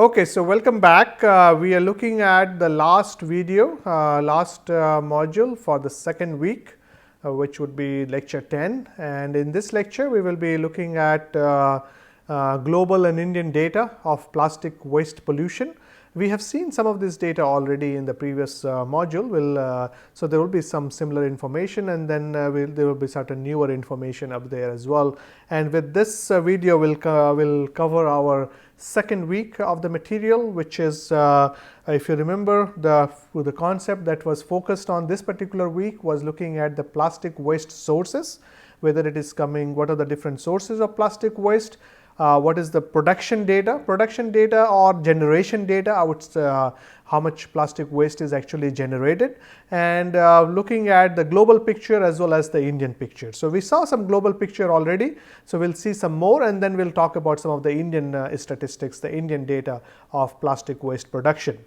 Okay, so welcome back. We are looking at the last video, last module for the second week, which would be lecture 10. And in this lecture, we will be looking at global and Indian data of plastic waste pollution. We have seen some of this data already in the previous module. So there will be some similar information, and then there will be certain newer information up there as well. And with this video, we'll cover our second week of the material, which is, if you remember, the concept that was focused on this particular week was looking at the plastic waste sources, whether it is coming, what are the different sources of plastic waste, what is the production data or generation data, how much plastic waste is actually generated, and looking at the global picture as well as the Indian picture. So we saw some global picture already, so we'll see some more, and then we'll talk about some of the Indian statistics, the Indian data of plastic waste production.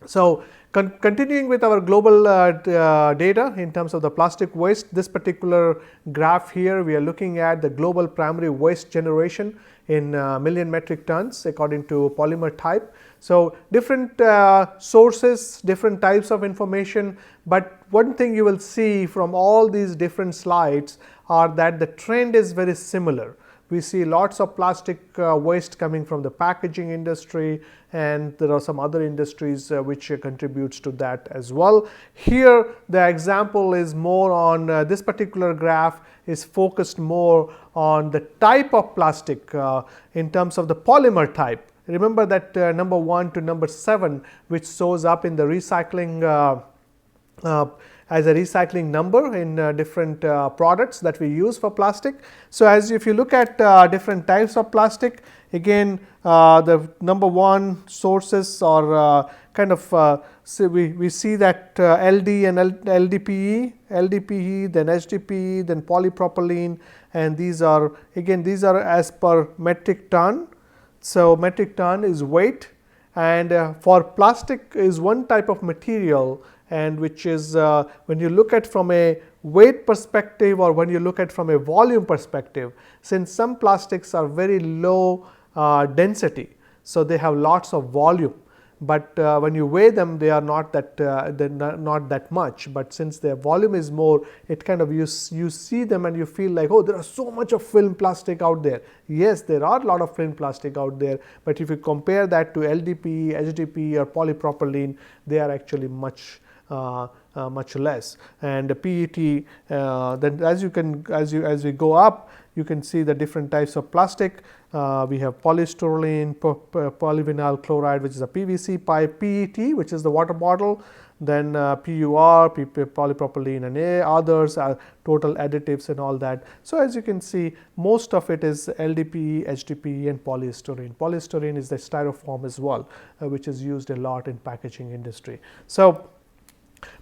So continuing with our global data in terms of the plastic waste, this particular graph here, we are looking at the global primary waste generation in million metric tons according to polymer type. So different sources, different types of information, but one thing you will see from all these different slides are that the trend is very similar. We see lots of plastic waste coming from the packaging industry, and there are some other industries which contributes to that as well. Here the example is more on this particular graph is focused more on the type of plastic in terms of the polymer type. Remember that number 1 to number 7, which shows up in the recycling as a recycling number in different products that we use for plastic. So as if you look at different types of plastic, again the number 1 sources are kind of so we see that LD and LDPE, then HDPE, then polypropylene, and these are as per metric ton. So metric ton is weight, and for plastic is one type of material, and which is when you look at from a weight perspective or when you look at from a volume perspective, since some plastics are very low density, so they have lots of volume, but when you weigh them, they are not that much. But since their volume is more, it kind of you see them and you feel like, oh, there are so much of film plastic out there. Yes, there are a lot of film plastic out there, but if you compare that to LDPE, HDPE or polypropylene, they are actually much less. And the PET, then as we go up, you can see the different types of plastic. We have polystyrene, polyvinyl chloride, which is a PVC pipe, PET, which is the water bottle, then PUR, polypropylene, and others are total additives and all that. So as you can see, most of it is LDPE, HDPE, and polystyrene. Polystyrene is the styrofoam as well, which is used a lot in packaging industry. So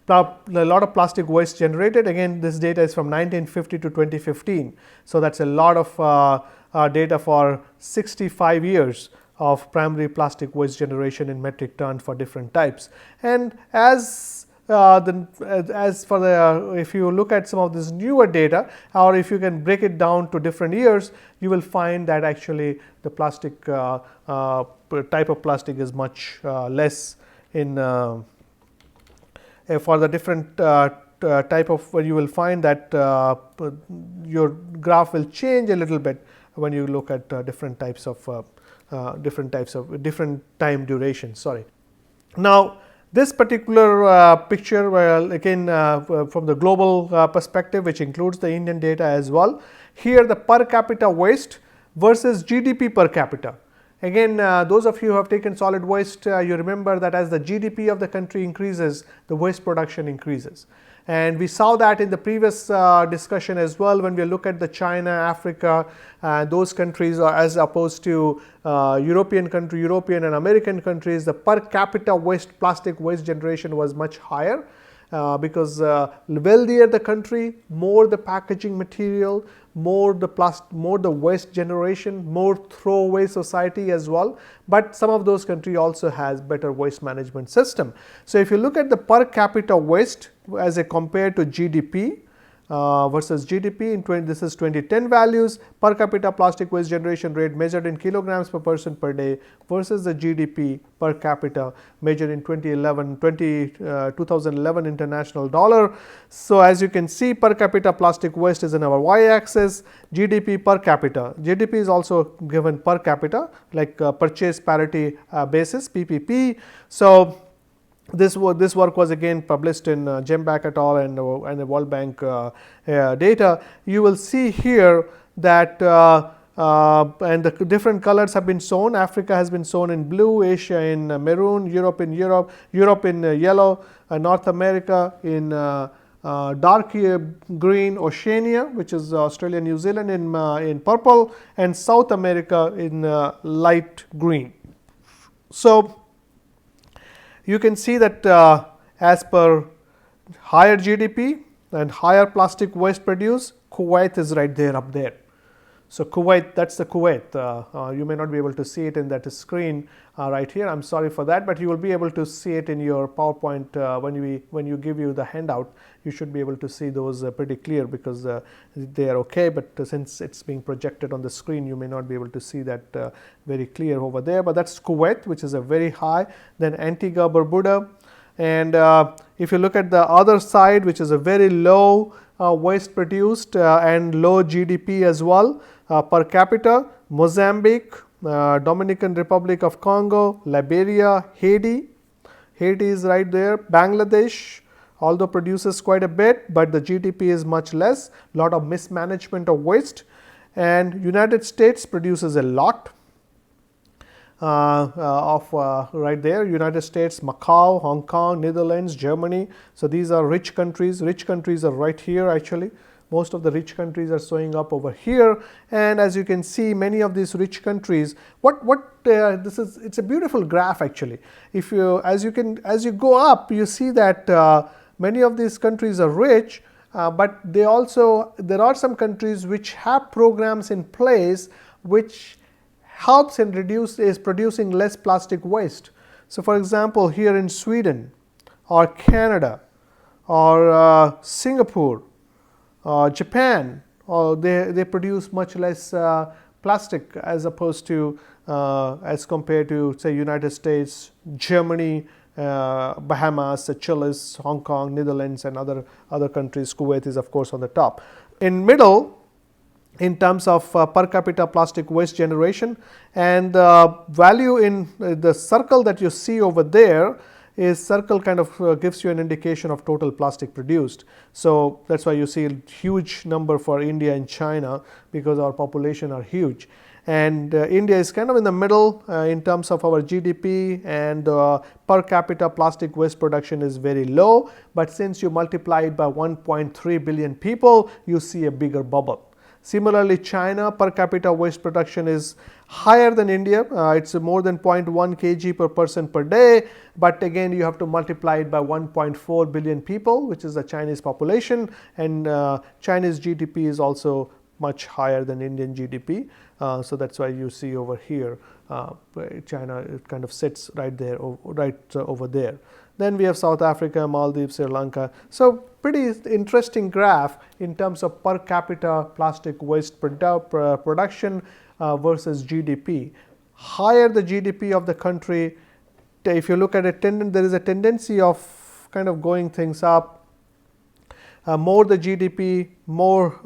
a lot of plastic waste generated. Again, this data is from 1950 to 2015. So that's a lot of data for 65 years of primary plastic waste generation in metric ton for different types. And as for the if you look at some of this newer data, or if you can break it down to different years, you will find that actually the plastic type of plastic is much less in for the different type of, where you will find that your graph will change a little bit when you look at different time duration. Sorry. Now this particular picture, well, again from the global perspective, which includes the Indian data as well. Here the per capita waste versus GDP per capita. Again, those of you who have taken solid waste, you remember that as the GDP of the country increases, the waste production increases. And we saw that in the previous discussion as well, when we look at the China, Africa, those countries, as opposed to European and American countries, the per capita plastic waste generation was much higher. Because wealthier the country, more the packaging material, more the waste generation, more throwaway society as well. But some of those countries also has better waste management system. So if you look at the per capita waste as compared to GDP, versus GDP. This is 2010 values. Per capita plastic waste generation rate measured in kilograms per person per day versus the GDP per capita measured in 2011 international dollar. So as you can see, per capita plastic waste is in our y-axis, GDP per capita. GDP is also given per capita, like purchase parity basis, PPP. So this work was again published in Gemback et al. And the World Bank data. You will see here that and the different colors have been shown. Africa has been shown in blue, Asia in maroon, Europe in yellow, North America in dark green, Oceania, which is Australia, New Zealand in purple, and South America in light green. So you can see that as per higher GDP and higher plastic waste produced, Kuwait is right there up there. So Kuwait, that's the Kuwait. You may not be able to see it in that screen right here. I'm sorry for that, but you will be able to see it in your PowerPoint when you give you the handout. You should be able to see those pretty clear because they are okay. But since it's being projected on the screen, you may not be able to see that very clear over there. But that's Kuwait, which is a very high. Then Antigua, Barbuda, and if you look at the other side, which is a very low waste produced and low GDP as well. Per capita, Mozambique, Dominican Republic of Congo, Liberia, Haiti. Haiti is right there. Bangladesh, although produces quite a bit, but the GDP is much less. Lot of mismanagement of waste. And United States produces a lot right there. United States, Macau, Hong Kong, Netherlands, Germany. So these are rich countries. Rich countries are right here actually. Most of the rich countries are showing up over here, and as you can see, many of these rich countries. This is? It's a beautiful graph actually. If you as you go up, you see that many of these countries are rich, but there are some countries which have programs in place which helps and is producing less plastic waste. So, for example, here in Sweden, or Canada, or Singapore, Japan, they produce much less plastic as opposed to as compared to say United States, Germany, Bahamas, Seychelles, Hong Kong, Netherlands, and other countries. Kuwait is of course on the top. In middle, in terms of per capita plastic waste generation, and the value in the circle that you see over there is circle kind of gives you an indication of total plastic produced. So that's why you see a huge number for India and China because our population are huge. And India is kind of in the middle in terms of our GDP, and per capita plastic waste production is very low. But since you multiply it by 1.3 billion people, you see a bigger bubble. Similarly, China per capita waste production is higher than India. It's more than 0.1 kg per person per day. But again, you have to multiply it by 1.4 billion people, which is the Chinese population. And Chinese GDP is also much higher than Indian GDP. So that's why you see over here, China it kind of sits right there, over there. Then we have South Africa, Maldives, Sri Lanka. So pretty interesting graph in terms of per capita plastic waste production versus GDP. Higher the GDP of the country, if you look at it, there is a tendency of kind of going things up. More the GDP, more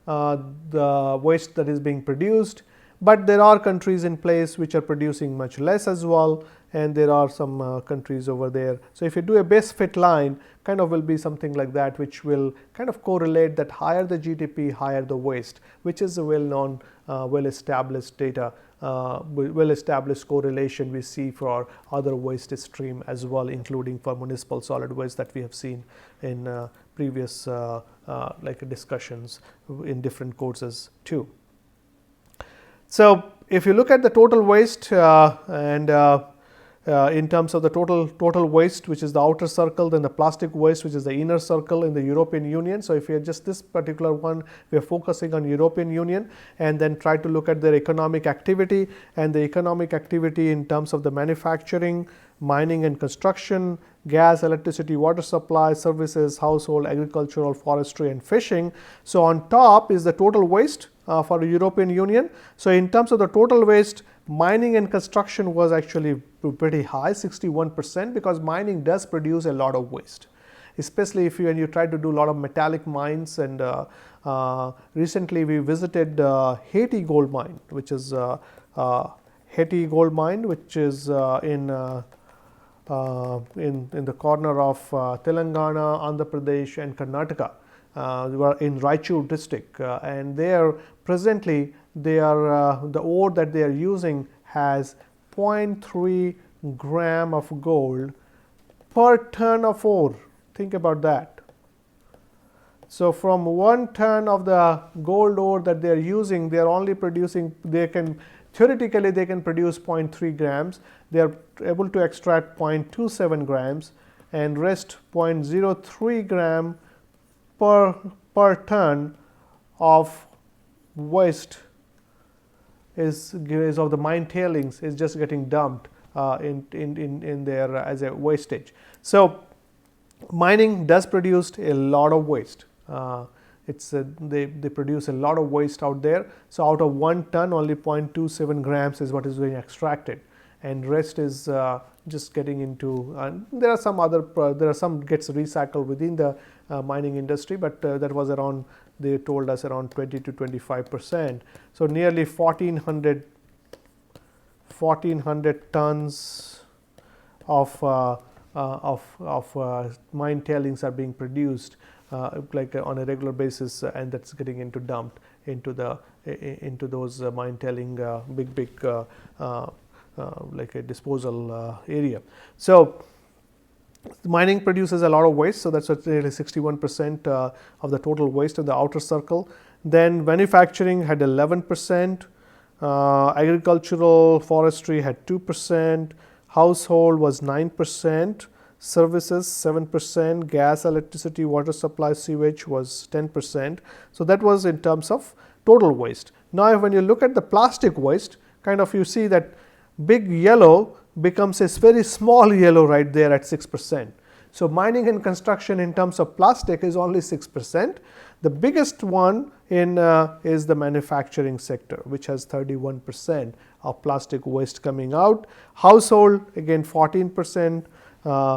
the waste that is being produced. But there are countries in place which are producing much less as well, and there are some countries over there. So if you do a base fit line, kind of will be something like that, which will kind of correlate that higher the GDP, higher the waste, which is a well-known, well-established data, well-established correlation we see for other waste stream as well, including for municipal solid waste that we have seen in previous discussions in different courses too. So if you look at the total waste and in terms of the total waste, which is the outer circle, then the plastic waste, which is the inner circle in the European Union. So, if you are just this particular one, we are focusing on European Union, and then try to look at their economic activity, and the economic activity in terms of the manufacturing, mining and construction, gas, electricity, water supply, services, household, agricultural, forestry and fishing. So, on top is the total waste for the European Union. So, in terms of the total waste, mining and construction was actually pretty high, 61%, because mining does produce a lot of waste, especially if when you try to do a lot of metallic mines. And recently we visited Haiti gold mine, which is Haiti gold mine, which is in the corner of Telangana, Andhra Pradesh and Karnataka. We were in Raichur district, and there presently they are the ore that they are using has 0.3 gram of gold per ton of ore. Think about that. So, from 1 ton of the gold ore that they are using, they are only producing, they can theoretically they can produce 0.3 grams. They are able to extract 0.27 grams and rest 0.03 gram per ton of waste is of the mine tailings is just getting dumped in there as a wastage. So, mining does produce a lot of waste. They produce a lot of waste out there. So, out of 1 ton only 0.27 grams is what is being extracted, and rest is just getting into, there are some other gets recycled within the mining industry, but that was around, they told us, around 20 to 25%. So, nearly 1400 tons of mine tailings are being produced like on a regular basis, and that's getting into dumped into those mine tailing big like a disposal area. So, mining produces a lot of waste. So, that's nearly 61% of the total waste in the outer circle. Then manufacturing had 11%, agricultural forestry had 2%, household was 9%, services 7%, gas, electricity, water supply, sewage was 10%. So, that was in terms of total waste. Now, when you look at the plastic waste, kind of you see that big yellow becomes a very small yellow right there at 6%. So, mining and construction in terms of plastic is only 6%. The biggest one in is the manufacturing sector, which has 31% of plastic waste coming out. Household again 14%,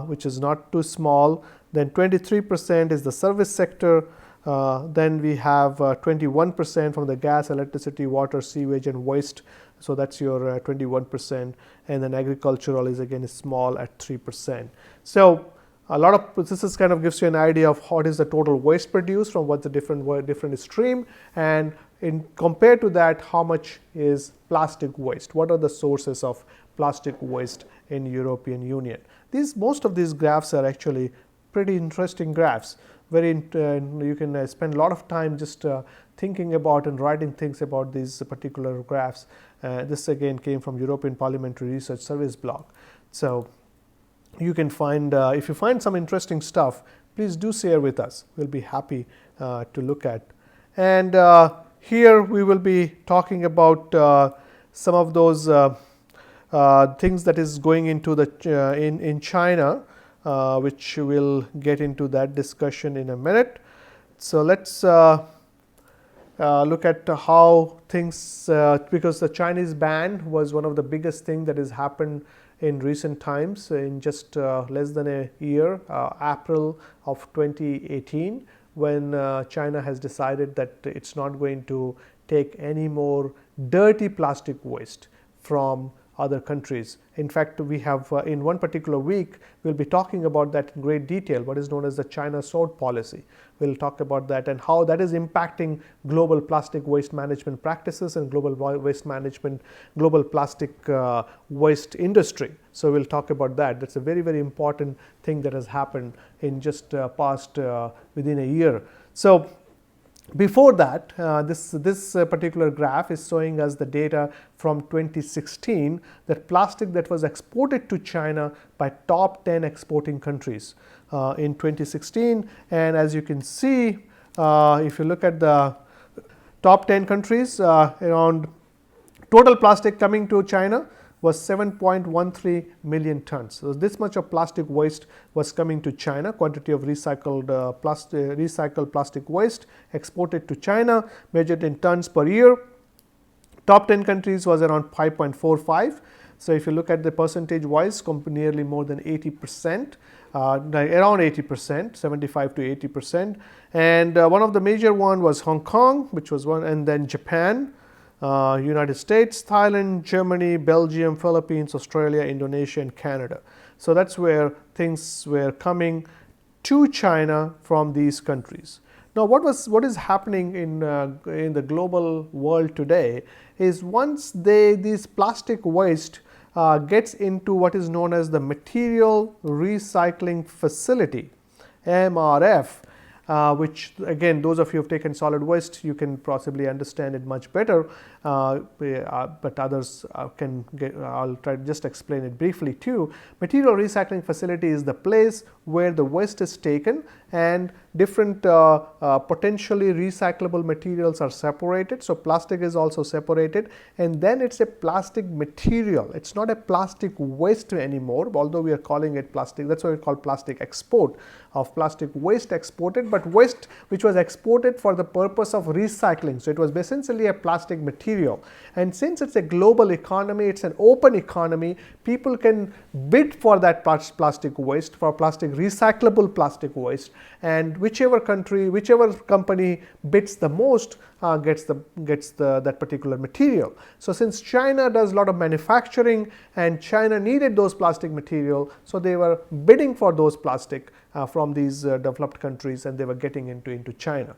which is not too small. Then 23% is the service sector. Then we have 21% from the gas, electricity, water, sewage and waste. So, that is your 21%, and then agricultural is again small at 3%. So, a lot of this is kind of gives you an idea of what is the total waste produced from what's the different stream, and in compared to that, how much is plastic waste, what are the sources of plastic waste in European Union. Most of these graphs are actually pretty interesting graphs. You can spend a lot of time just thinking about and writing things about these particular graphs. This again came from European Parliamentary Research Service blog. So, you can find, if you find some interesting stuff, please do share with us. We will be happy to look at. And here we will be talking about some of those things that is going into the in China, which we will get into that discussion in a minute. So, let us look at how things, because the Chinese ban was one of the biggest thing that has happened in recent times, in just less than a year, April of 2018, when China has decided that it is not going to take any more dirty plastic waste from other countries. In fact, we have in one particular week, we will be talking about that in great detail, what is known as the China sword policy. We will talk about that and how that is impacting global plastic waste management practices and global waste management, global plastic waste industry. So, we will talk about that. That is a very important thing that has happened in just past within a year. So, Before that, this particular graph is showing us the data from 2016, that plastic that was exported to China by top 10 exporting countries in 2016. And as you can see, if you look at the top 10 countries, around total plastic coming to China was 7.13 million tons. So this much of plastic waste was coming to China. Quantity of recycled plastic waste exported to China, measured in tons per year. Top 10 countries was around 5.45. So if you look at the percentage wise, nearly more than 80%, around 80%, 75 to 80%. And one of the major one was Hong Kong, which was one, and then Japan, United States, Thailand, Germany, Belgium, Philippines, Australia, Indonesia, and Canada. So that's where things were coming to China from these countries. Now, what is happening in the global world today is, once these plastic waste gets into what is known as the material recycling facility, MRF, which again, those of you who have taken solid waste, you can possibly understand it much better, but others can get, I'll try to just explain it briefly too. Material recycling facility is the place where the waste is taken and different potentially recyclable materials are separated. So plastic is also separated, and then it's a plastic material. It's not a plastic waste anymore, although we are calling it plastic. That's why we call plastic export, of plastic waste exported, but waste which was exported for the purpose of recycling. So it was essentially a plastic material. And since it's a global economy, it's an open economy, people can bid for that plastic waste, for plastic recyclable plastic waste, and whichever country, whichever company bids the most gets that particular material. So since China does a lot of manufacturing and China needed those plastic material, so they were bidding for those plastic from these developed countries, and they were getting into China.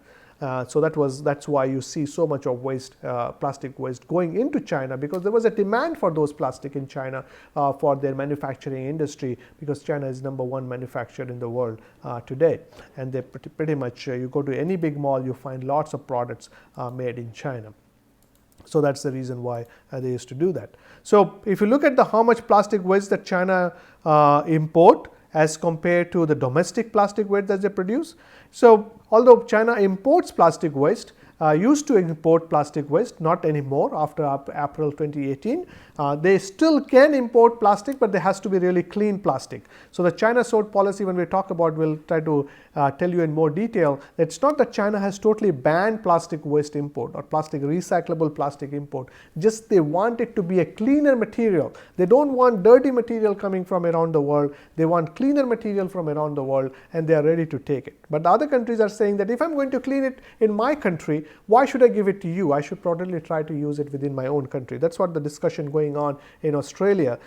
So that's why you see so much of waste, plastic waste going into China, because there was a demand for those plastic in China for their manufacturing industry, because China is #1 manufacturer in the world today, and they pretty much you go to any big mall, you find lots of products made in China. So that's the reason why they used to do that. So if you look at how much plastic waste that China import as compared to the domestic plastic waste that they produce. So although China imports plastic waste, used to import plastic waste, not anymore after April 2018. They still can import plastic, but there has to be really clean plastic. So the China sold policy, when we talk about, we'll try to tell you in more detail. It's not that China has totally banned plastic waste import or plastic recyclable plastic import, just they want it to be a cleaner material. They don't want dirty material coming from around the world. They want cleaner material from around the world, and they are ready to take it. But the other countries are saying that if I'm going to clean it in my country, why should I give it to you? I should probably try to use it within my own country. That's what the discussion going on in Australia.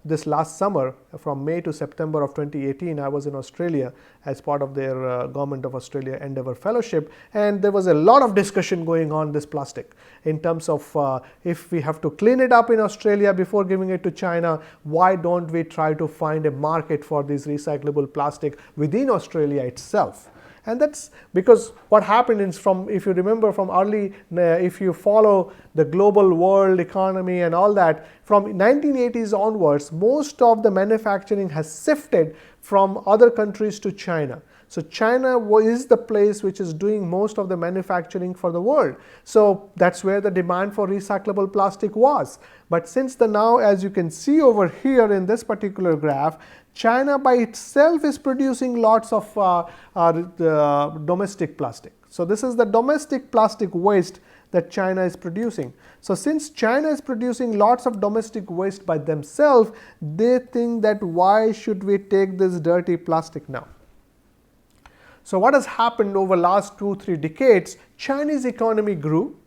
This last summer, from May to September of 2018, I was in Australia as part of their Government of Australia Endeavour Fellowship, and there was a lot of discussion going on this plastic in terms of if we have to clean it up in Australia before giving it to China, why don't we try to find a market for this recyclable plastic within Australia itself? And that's because what happened is, from, if you remember from early, if you follow the global world economy and all that, from 1980s onwards, most of the manufacturing has shifted from other countries to China. So China is the place which is doing most of the manufacturing for the world. So that's where the demand for recyclable plastic was. But since now, as you can see over here in this particular graph, China by itself is producing lots of domestic plastic. So this is the domestic plastic waste that China is producing. So since China is producing lots of domestic waste by themselves, they think that why should we take this dirty plastic now? So what has happened over last 2-3 decades, Chinese economy grew,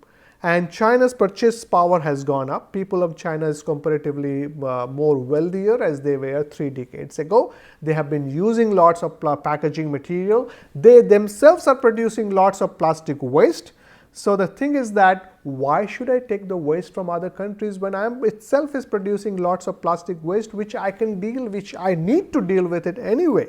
and China's purchase power has gone up. People of China is comparatively more wealthier as they were 3 decades ago. They have been using lots of packaging material. They themselves are producing lots of plastic waste. So the thing is that, why should I take the waste from other countries when I itself is producing lots of plastic waste which I can deal, which I need to deal with it anyway?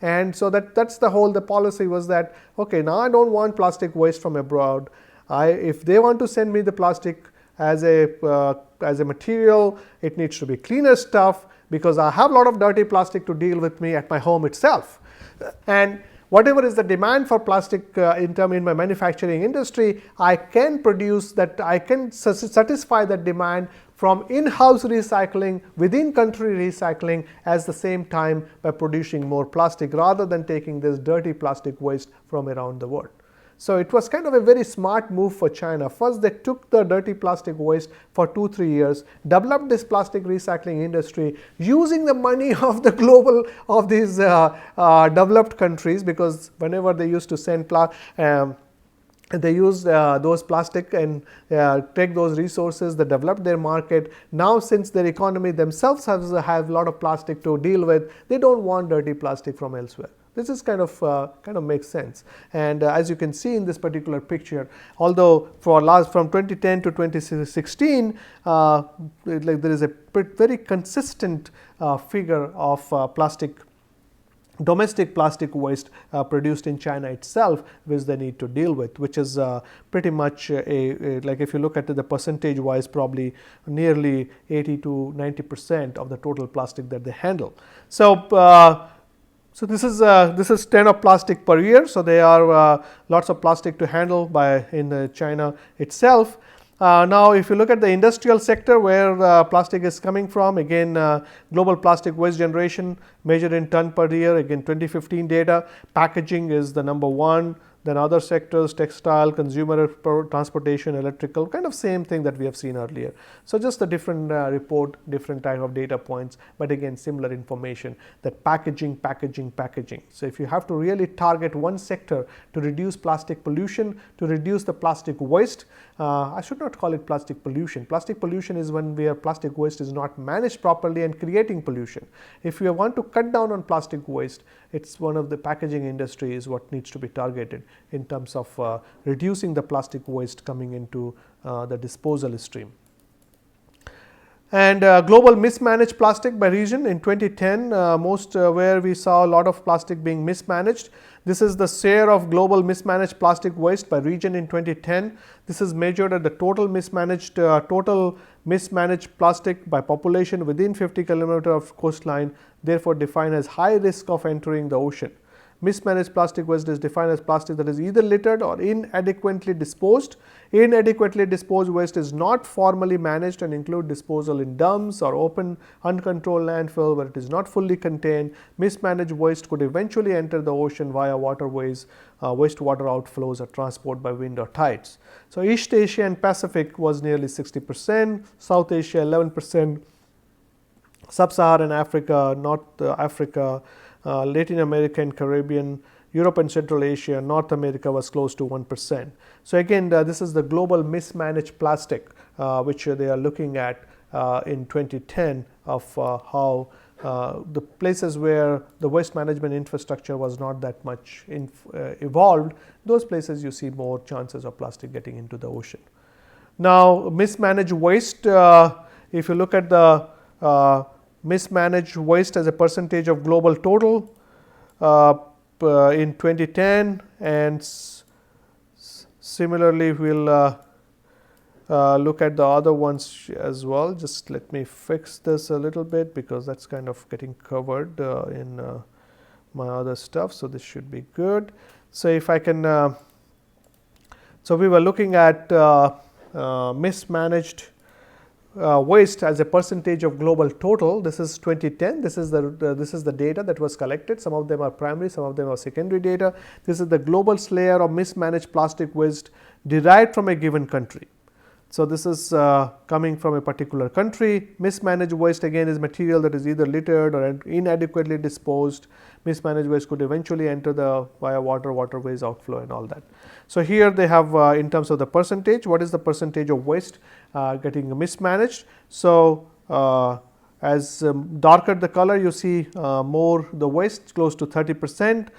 And so that's the policy was that, okay, now I don't want plastic waste from abroad. If they want to send me the plastic as a material, it needs to be cleaner stuff, because I have a lot of dirty plastic to deal with me at my home itself. And whatever is the demand for plastic in my manufacturing industry, I can produce that, I can satisfy that demand from in-house recycling, within country recycling, at the same time by producing more plastic rather than taking this dirty plastic waste from around the world. So it was kind of a very smart move for China. First, they took the dirty plastic waste for 2-3 years, developed this plastic recycling industry using the money of the global, of these developed countries, because whenever they used to send they used those plastic and take those resources, they developed their market. Now, since their economy themselves have a lot of plastic to deal with, they don't want dirty plastic from elsewhere. This is kind of makes sense. And as you can see in this particular picture, although from 2010 to 2016, there is a very consistent figure of domestic plastic waste produced in China itself, which they need to deal with, which is pretty much like if you look at the percentage wise, probably nearly 80 to 90% of the total plastic that they handle. So this is 10 of plastic per year. So there are lots of plastic to handle in China itself. Now, if you look at the industrial sector where plastic is coming from, again global plastic waste generation measured in ton per year, again 2015 data. Packaging is the number one. Then other sectors, textile, consumer transportation, electrical, kind of same thing that we have seen earlier. So just a different report, different type of data points, but again similar information, that packaging. So if you have to really target one sector to reduce plastic pollution, to reduce the plastic waste, I should not call it plastic pollution. Plastic pollution is where plastic waste is not managed properly and creating pollution. If you want to cut down on plastic waste, it's one of the packaging industry is what needs to be targeted in terms of reducing the plastic waste coming into the disposal stream. And global mismanaged plastic by region in 2010, where we saw a lot of plastic being mismanaged. This is the share of global mismanaged plastic waste by region in 2010. This is measured at the total mismanaged plastic by population within 50 km of coastline, therefore defined as high risk of entering the ocean. Mismanaged plastic waste is defined as plastic that is either littered or inadequately disposed. Inadequately disposed waste is not formally managed and include disposal in dumps or open uncontrolled landfill where it is not fully contained. Mismanaged waste could eventually enter the ocean via waterways, wastewater outflows, or transport by wind or tides. So East Asia and Pacific was nearly 60%, South Asia 11%, Sub-Saharan Africa, North Africa, Latin America and Caribbean, Europe and Central Asia, North America was close to 1%. So again, this is the global mismanaged plastic which they are looking at in 2010 of how the places where the waste management infrastructure was not that much evolved, those places you see more chances of plastic getting into the ocean. Now, mismanaged waste, if you look at the mismanaged waste as a percentage of global total in 2010, and similarly we'll look at the other ones as well. Just let me fix this a little bit because that's kind of getting covered in my other stuff. So this should be good. So if I can, so we were looking at mismanaged waste as a percentage of global total. This is 2010. This is the data that was collected. Some of them are primary, some of them are secondary data. This is the global layer of mismanaged plastic waste derived from a given country. So this is coming from a particular country. Mismanaged waste again is material that is either littered or inadequately disposed. Mismanaged waste could eventually enter via waterways, outflow, and all that. So here they have in terms of the percentage, what is the percentage of waste getting mismanaged. So as darker the color, you see more the waste, close to 30%.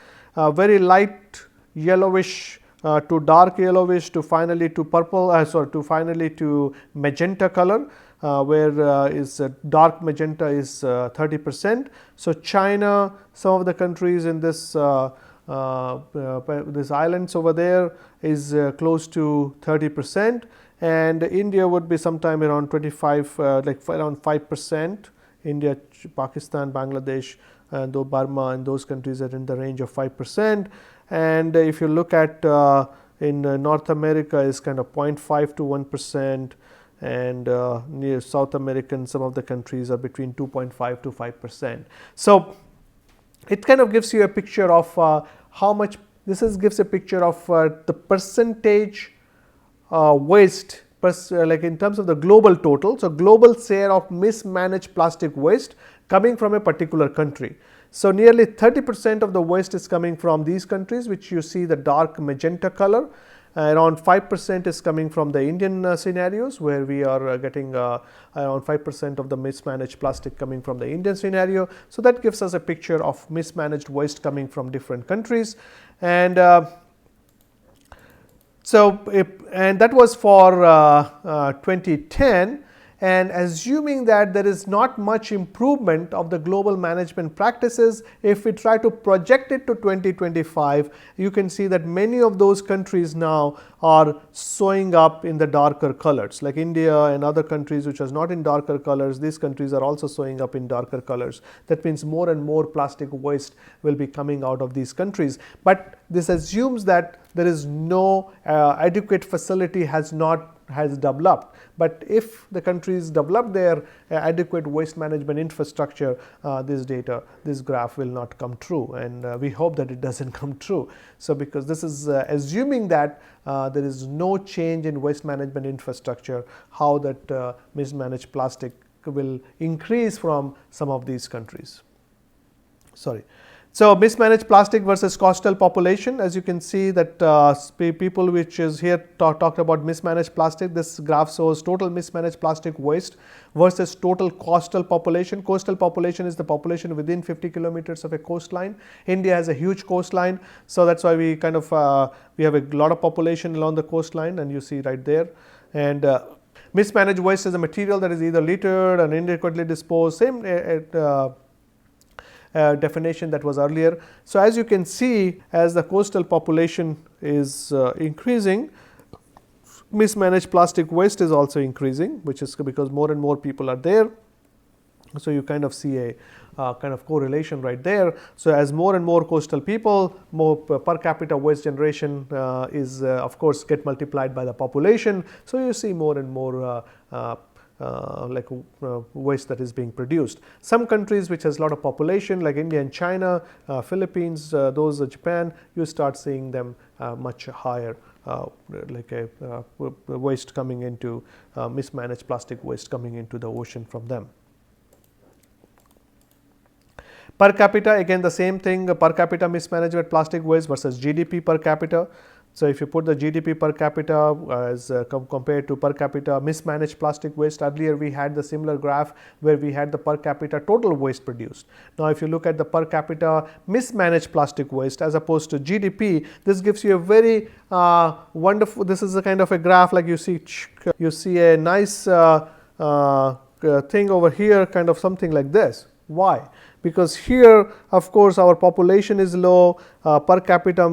Very light yellowish to dark yellowish to finally to purple, to finally to magenta color, where is dark magenta is 30%. So, China, some of the countries in this this islands over there is close to 30%, and India would be sometime around 25, like around 5%. India, Pakistan, Bangladesh, and though Burma and those countries are in the range of 5%. And if you look at in North America is kind of 0.5 to 1%, and near South American some of the countries are between 2.5 to 5%. So, it kind of gives you a picture of how much this is, gives a picture of the percentage waste like in terms of the global total. So, global share of mismanaged plastic waste coming from a particular country. So, nearly 30% of the waste is coming from these countries, which you see the dark magenta color. Around 5% is coming from the Indian scenarios, where we are getting around 5% of the mismanaged plastic coming from the Indian scenario. So, that gives us a picture of mismanaged waste coming from different countries. And and that was for 2010. And assuming that there is not much improvement of the global management practices, if we try to project it to 2025, you can see that many of those countries now are showing up in the darker colors, like India and other countries which are not in darker colors. These countries are also showing up in darker colors. That means more and more plastic waste will be coming out of these countries. But this assumes that there is no adequate facility has developed. But if the countries develop their adequate waste management infrastructure, this graph will not come true, and we hope that it doesn't come true. So, because this is assuming that there is no change in waste management infrastructure, how that mismanaged plastic will increase from some of these countries. So, mismanaged plastic versus coastal population. As you can see that people which is here talked about mismanaged plastic. This graph shows total mismanaged plastic waste versus total coastal population. Coastal population is the population within 50 kilometers of a coastline. India has a huge coastline, so that's why we kind of we have a lot of population along the coastline, and you see right there. And mismanaged waste is a material that is either littered and inadequately disposed. Same definition that was earlier. So, as you can see, as the coastal population is increasing, mismanaged plastic waste is also increasing, which is because more and more people are there. So, you kind of see a kind of correlation right there. So, as more and more coastal people, more per capita waste generation is of course get multiplied by the population. So, you see more and more waste that is being produced. Some countries which has a lot of population like India and China, Philippines, those Japan, you start seeing them much higher waste coming into mismanaged plastic waste coming into the ocean from them. Per capita, again the same thing, per capita mismanaged plastic waste versus GDP per capita. So, if you put the GDP per capita as compared to per capita mismanaged plastic waste, earlier we had the similar graph where we had the per capita total waste produced. Now, if you look at the per capita mismanaged plastic waste as opposed to GDP, this gives you a very wonderful, this is a kind of a graph like you see a nice thing over here, kind of something like this. Why? Because here of course our population is low, per capita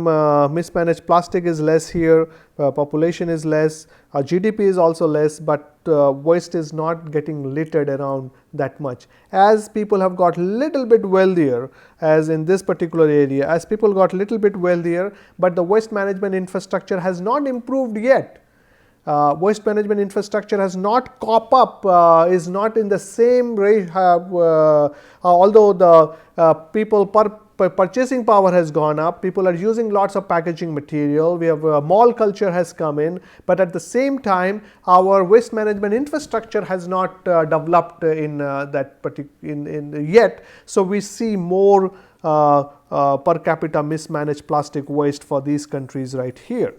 mismanaged plastic is less here, population is less, GDP is also less, but waste is not getting littered around that much. As people have got little bit wealthier, as in this particular area, as people got little bit wealthier, but the waste management infrastructure has not improved yet. Waste management infrastructure has not caught up, is not in the same rate, although the people purchasing power has gone up, people are using lots of packaging material, we have mall culture has come in, but at the same time our waste management infrastructure has not developed in that particular yet. So, we see more per capita mismanaged plastic waste for these countries right here.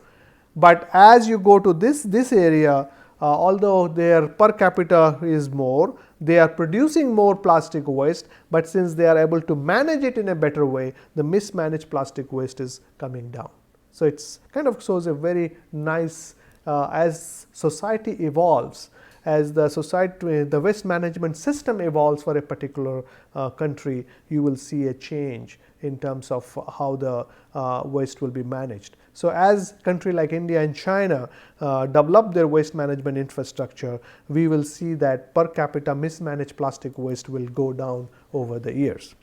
But as you go to this area, although their per capita is more, they are producing more plastic waste, but since they are able to manage it in a better way, the mismanaged plastic waste is coming down. So it's kind of shows a very nice as society evolves, as the waste management system evolves for a particular country, you will see a change in terms of how the waste will be managed. So as country like India and China develop their waste management infrastructure, we will see that per capita mismanaged plastic waste will go down over the years.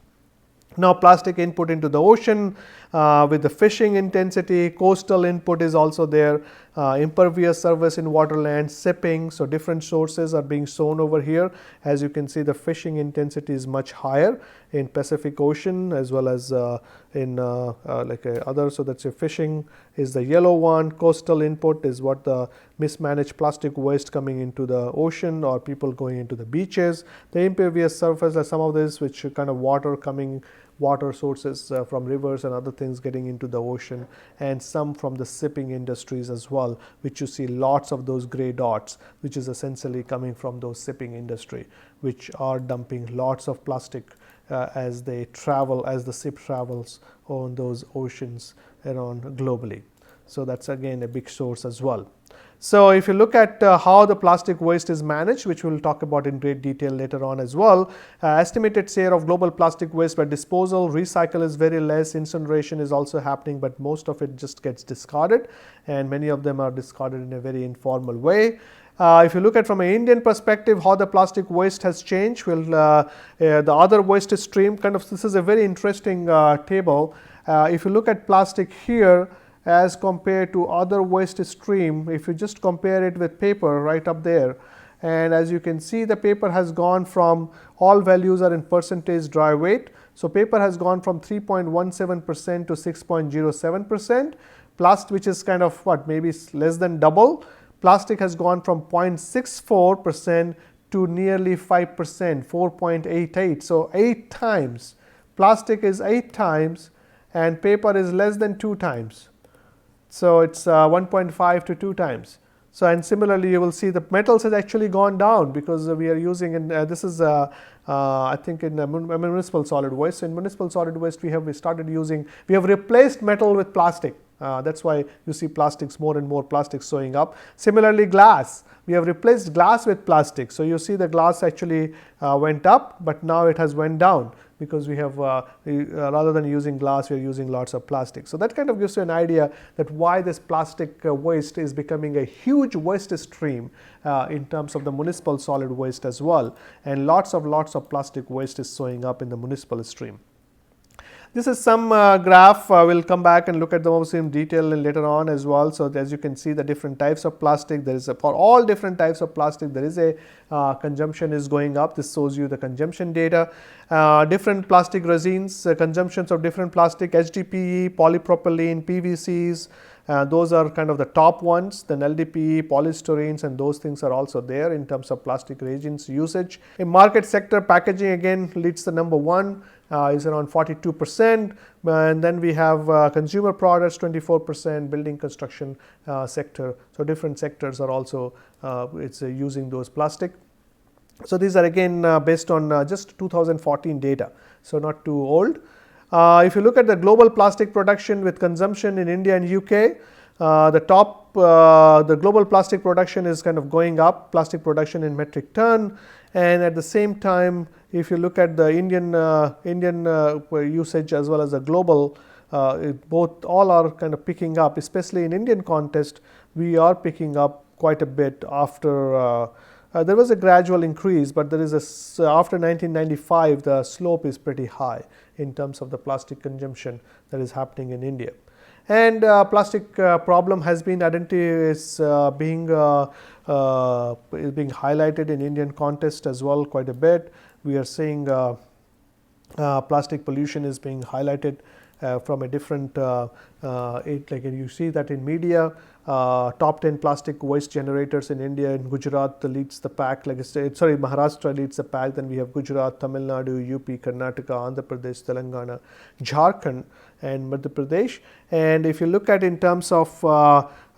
Now, plastic input into the ocean with the fishing intensity, coastal input is also there, impervious surface in waterland, sipping. So, different sources are being shown over here. As you can see, the fishing intensity is much higher in Pacific Ocean as well as in other. So, that's a fishing is the yellow one, coastal input is what the mismanaged plastic waste coming into the ocean or people going into the beaches. The impervious surface are some of this which kind of water sources from rivers and other things getting into the ocean, and some from the shipping industries as well, which you see lots of those gray dots, which is essentially coming from those shipping industry, which are dumping lots of plastic as they travel, as the ship travels on those oceans around globally. So that's again a big source as well. So if you look at how the plastic waste is managed, which we will talk about in great detail later on as well, estimated share of global plastic waste by disposal, recycle is very less, incineration is also happening, but most of it just gets discarded, and many of them are discarded in a very informal way. If you look at from an Indian perspective how the plastic waste has changed, the other waste stream kind of, this is a very interesting table. If you look at plastic here as compared to other waste stream, if you just compare it with paper right up there, and as you can see the paper has gone from, all values are in percentage dry weight. So paper has gone from 3.17% to 6.07%, plastic, which is kind of what, maybe less than double. Plastic has gone from 0.64% to nearly 5%, 4.88. So 8 times. Plastic is 8 times and paper is less than 2 times. So it's 1.5 to 2 times. So and similarly you will see the metals has actually gone down because we are using, and this is I think in municipal solid waste. So in municipal solid waste we have replaced metal with plastic. That's why you see plastics, more and more plastics showing up. Similarly glass, we have replaced glass with plastic. So you see the glass actually went up, but now it has went down, because we have rather than using glass, we are using lots of plastic. So that kind of gives you an idea that why this plastic waste is becoming a huge waste stream in terms of the municipal solid waste as well, and lots of plastic waste is showing up in the municipal stream. This is some graph. We'll come back and look at those in detail later on as well. So as you can see the different types of plastic, there is for all different types of plastic there is a consumption is going up. This shows you the consumption data. Different plastic resins, consumptions of different plastic, HDPE, polypropylene, PVCs, those are kind of the top ones. Then LDPE, polysterenes, and those things are also there in terms of plastic resins usage. In market sector, packaging again leads the number 1. Is around 42%, and then we have consumer products 24%, building construction sector. So different sectors are also using those plastic. So these are again based on just 2014 data, so not too old. If you look at the global plastic production with consumption in India and UK, the global plastic production is kind of going up, plastic production in metric ton, and at the same time if you look at the Indian usage as well as the global, all are kind of picking up, especially in Indian context. We are picking up quite a bit after there was a gradual increase, but there is after 1995 the slope is pretty high in terms of the plastic consumption that is happening in India. And plastic problem has been being highlighted in Indian context as well quite a bit. We are seeing plastic pollution is being highlighted from a different, like you see that in media, top 10 plastic waste generators in India, in Gujarat leads the pack, like I said, sorry, Maharashtra leads the pack, then we have Gujarat, Tamil Nadu, UP, Karnataka, Andhra Pradesh, Telangana, Jharkhand and Madhya Pradesh. And if you look at in terms of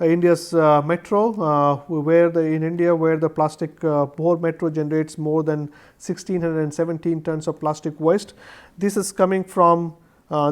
India's metro, in India where the plastic Bhor metro generates more than 1617 tons of plastic waste. This is coming from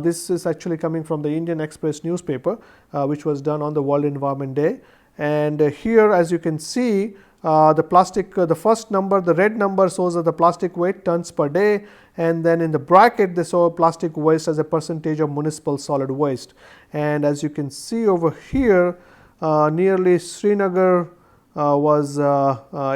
This is actually coming from the Indian Express newspaper, which was done on the World Environment Day. And here, as you can see, the plastic, the first number, the red number shows the plastic weight tons per day, and then in the bracket they show plastic waste as a percentage of municipal solid waste. And as you can see over here, nearly Srinagar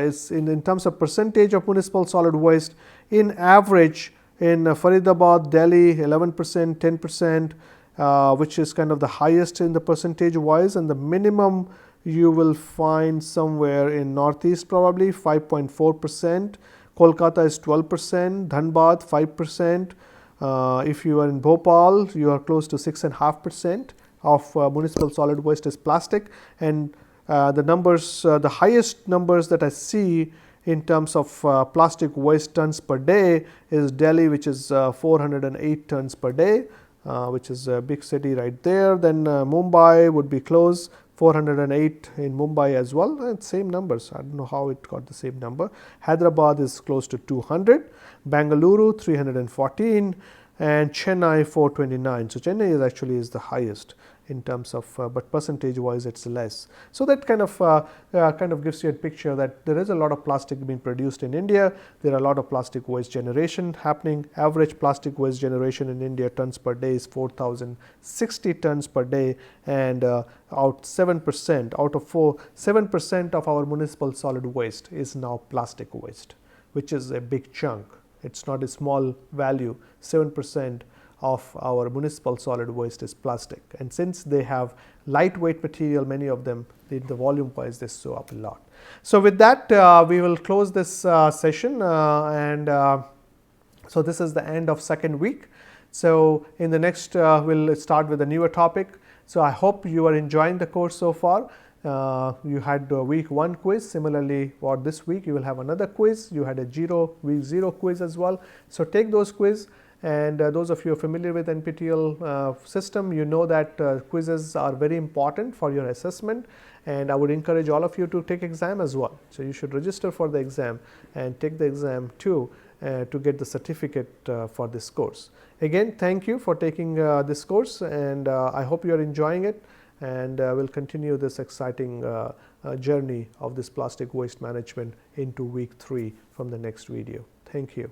is in terms of percentage of municipal solid waste, in average in Faridabad, Delhi 11%, 10%, which is kind of the highest in the percentage wise, and the minimum you will find somewhere in northeast probably 5.4%. Kolkata is 12%, Dhanbad 5%. If you are in Bhopal, you are close to 6.5% of municipal solid waste is plastic. And the numbers, the highest numbers that I see in terms of plastic waste tons per day is Delhi, which is 408 tons per day, which is a big city right there. Then Mumbai would be close, 408 in Mumbai as well, and same numbers. I don't know how it got the same number. Hyderabad is close to 200, Bangalore 314, and Chennai 429. So Chennai is actually the highest in terms of, but percentage wise it's less. So that kind of gives you a picture that there is a lot of plastic being produced in India. There are a lot of plastic waste generation happening. Average plastic waste generation in India tons per day is 4,060 tons per day, and out 7% out of 7% of our municipal solid waste is now plastic waste, which is a big chunk. It's not a small value. 7% of our municipal solid waste is plastic, and since they have lightweight material, many of them, the volume wise they show up a lot. So with that, we will close this session, so this is the end of second week. So in the next we'll start with a newer topic. So I hope you are enjoying the course so far. You had week 1 quiz. Similarly, for this week you will have another quiz. You had a week 0 quiz as well. So take those quiz. And those of you familiar with NPTEL system, you know that quizzes are very important for your assessment, and I would encourage all of you to take exam as well. So you should register for the exam and take the exam too to get the certificate for this course. Again, thank you for taking this course, and I hope you are enjoying it, and we'll continue this exciting journey of this plastic waste management into week 3 from the next video. Thank you.